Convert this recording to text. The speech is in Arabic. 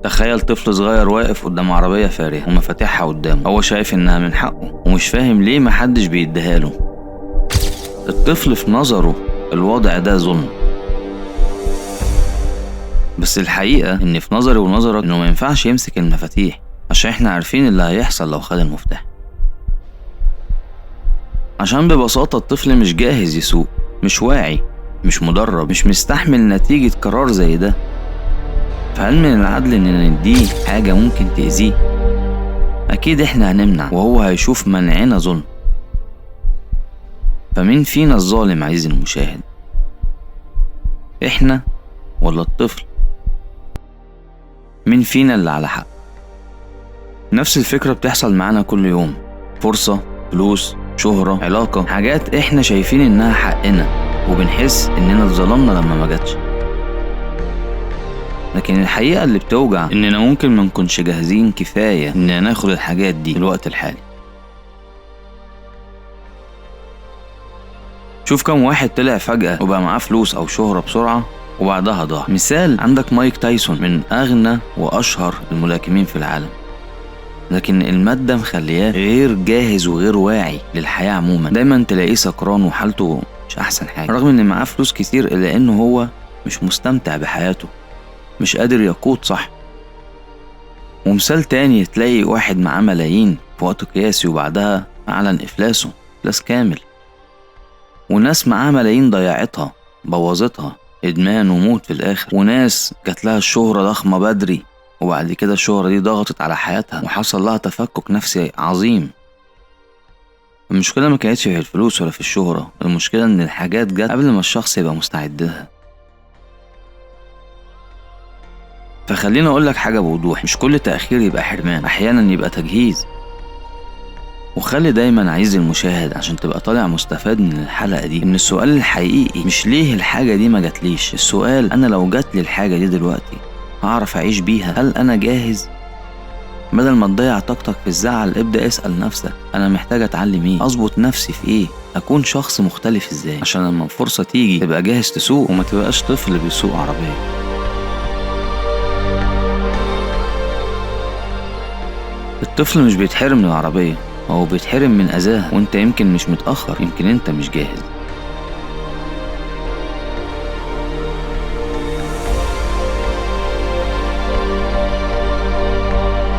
تخيل طفل صغير واقف قدام عربية فارهة ومفاتيحها قدامه، هو شايف انها من حقه ومش فاهم ليه محدش بيديها له. الطفل في نظره الوضع ده ظلم، بس الحقيقة ان في نظري ونظرك انه ما ينفعش يمسك المفاتيح، عشان احنا عارفين اللي هيحصل لو خد المفتاح. عشان ببساطة الطفل مش جاهز يسوق، مش واعي، مش مدرب، مش مستحمل نتيجة قرار زي ده. فهل من العدل اننا نديه حاجة ممكن تأذيه؟ اكيد احنا هنمنع، وهو هيشوف منعنا ظلم. فمين فينا الظالم عزيزي المشاهد؟ احنا ولا الطفل؟ مين فينا اللي على حق؟ نفس الفكرة بتحصل معانا كل يوم. فرصة، فلوس، شهرة، علاقة، حاجات احنا شايفين انها حقنا وبنحس اننا اتظلمنا لما ما جاتش. لكن الحقيقة اللي بتوجع اننا ممكن ما نكونش جاهزين كفاية اننا ناخد الحاجات دي في الوقت الحالي. شوف كم واحد طلع فجأة وبقى معاه فلوس او شهرة بسرعة وبعدها ضاع. مثال، عندك مايك تايسون من اغنى واشهر الملاكمين في العالم، لكن المادة مخلياه غير جاهز وغير واعي للحياة عموما. دايما تلاقيه سكران وحالته مش احسن حاجة، رغم ان معاه فلوس كتير الا انه هو مش مستمتع بحياته، مش قادر يقود صح. ومثال تاني، تلاقي واحد معاه ملايين في وقت قياسي وبعدها اعلن افلاسه، افلاس كامل. وناس معاه ملايين ضيعتها، بوظتها، ادمان وموت في الاخر. وناس جات لها الشهرة ضخمة بدري وبعد كده الشهرة دي ضغطت على حياتها وحصل لها تفكك نفسي عظيم. المشكلة ما كانتش في الفلوس ولا في الشهرة، المشكلة ان الحاجات جت قبل ما الشخص يبقى مستعد لها. فخليني اقولك حاجة بوضوح، مش كل تأخير يبقى حرمان، احيانا يبقى تجهيز. وخلي دايما عزيزي المشاهد عشان تبقى طالع مستفاد من الحلقة دي، ان السؤال الحقيقي مش ليه الحاجة دي ما جاتليش، السؤال انا لو جاتلي الحاجة دي دلوقتي هعرف اعيش بيها؟ هل انا جاهز؟ بدل ما تضيع طاقتك في الزعل، ابدأ اسأل نفسك انا محتاج اتعلم ايه، اظبط نفسي في ايه، اكون شخص مختلف ازاي، عشان لما الفرصة تيجي تبقى جاهز تسوق وما تبقاش طفل بيسوق عربية. الطفل مش بيتحرم من العربية، هو بيتحرم من اذاها، وانت يمكن مش متأخر، يمكن انت مش جاهز.